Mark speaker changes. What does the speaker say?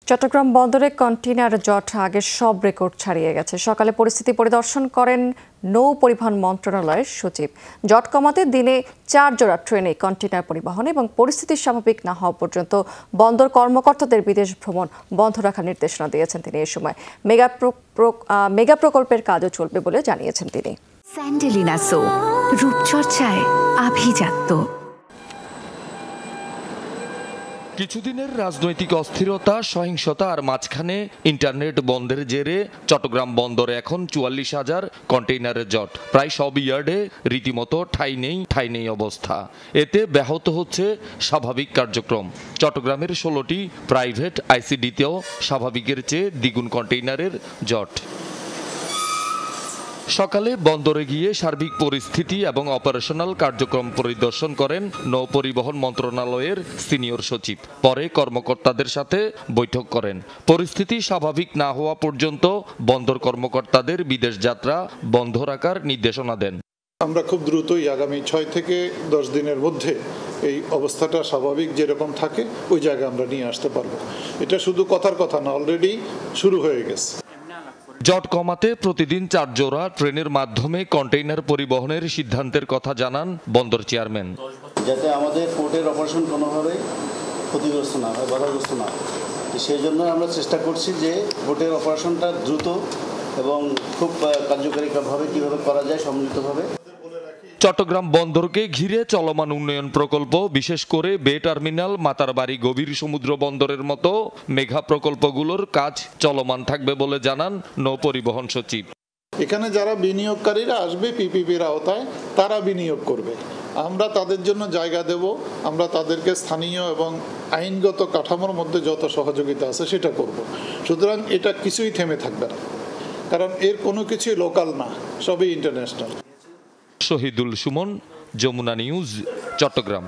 Speaker 1: চট্টগ্রাম বন্দরে কন্টেইনার জট আগের সব রেকর্ড ছাড়িয়ে গেছে। সকালে পরিস্থিতি পরিদর্শন করেন নৌ পরিবহন মন্ত্রণালয়ের সচিব। জট কমাতে দিনে 4 জোড়া ট্রেনে কন্টেইনার পরিবহন এবং পরিস্থিতি স্বাভাবিক না হওয়া পর্যন্ত বন্দর কর্মকর্তাদের বিদেশ ভ্রমণ বন্ধ রাখার নির্দেশনা দিয়েছেন তিনি। এই সময় মেগা প্রকল্পের কাজও চলবে বলে জানিয়েছেন তিনি।
Speaker 2: স্যান্ডেলিনা সো, রূপচর্চায় আভিজাত্য।
Speaker 3: কিছুদিনের রাজনৈতিক অস্থিরতা, সহিংসতা আর মাঝখানে ইন্টারনেট বন্ধের জেরে চট্টগ্রাম বন্দরে এখন 44,000 কন্টেইনারের জট। প্রায় সব ইয়ার্ডে রীতিমতো ঠাঁই নেই অবস্থা। এতে ব্যাহত হচ্ছে স্বাভাবিক কার্যক্রম। চট্টগ্রামের 16টি প্রাইভেট আইসিডিতেও স্বাভাবিকের চেয়ে দ্বিগুণ কন্টেইনারের জট। সকালে বন্দরে গিয়ে সার্বিক পরিস্থিতি এবং অপারেশনাল কার্যক্রম পরিদর্শন করেন নৌ পরিবহন মন্ত্রণালয়ের সিনিয়র সচিব। পরে কর্মকর্তাদের সাথে বৈঠক করেন। পরিস্থিতি স্বাভাবিক না হওয়া পর্যন্ত বন্দর কর্মকর্তাদের বিদেশ যাত্রা বন্ধ রাখার নির্দেশনা দেন।
Speaker 4: আমরা খুব দ্রুতই আগামী 6 থেকে 10 দিনের মধ্যে এই অবস্থাটা স্বাভাবিক যেরকম থাকে ওই জায়গায় আমরা নিয়ে আসতে পারবো। এটা শুধু কথার কথা না, অলরেডি শুরু হয়ে গেছে।
Speaker 3: জট কমাতে প্রতিদিন 4 জোড়া ট্রেনের মাধ্যমে কন্টেইনার পরিবহনের সিদ্ধান্তের কথা জানান বন্দর চেয়ারম্যান।
Speaker 5: যাতে আমাদের পোর্টের অপারেশন কোনোভাবে ক্ষতিগ্রস্ত না হয়, বাধাগ্রস্ত না হয়, সেই জন্য আমরা চেষ্টা করছি যে পোর্টের অপারেশনটা দ্রুত এবং খুব কার্যকারীভাবে কীভাবে করা যায় সম্মিলিতভাবে।
Speaker 3: চট্টগ্রাম বন্দরকে ঘিরে চলমান উন্নয়ন প্রকল্প, বিশেষ করে বে টার্মিনাল, মাতারবাড়ি গভীর সমুদ্র বন্দরের মতো মেগা প্রকল্পগুলোর কাজ চলমান থাকবে বলে জানান নৌ পরিবহন সচিব।
Speaker 4: এখানে যারা বিনিয়োগকারীরা আসবে পিপিপির আওতায়, তারা বিনিয়োগ করবে। আমরা তাদের জন্য জায়গা দেব, আমরা তাদেরকে স্থানীয় এবং আইনগত কাঠামোর মধ্যে যত সহযোগিতা আছে সেটা করব। সুতরাং এটা কিছুই থেমে থাকবে না, কারণ এর কোনো কিছুই লোকাল না, সবই ইন্টারন্যাশনাল।
Speaker 3: শহীদুল সুমন, যমুনা নিউজ, চট্টগ্রাম।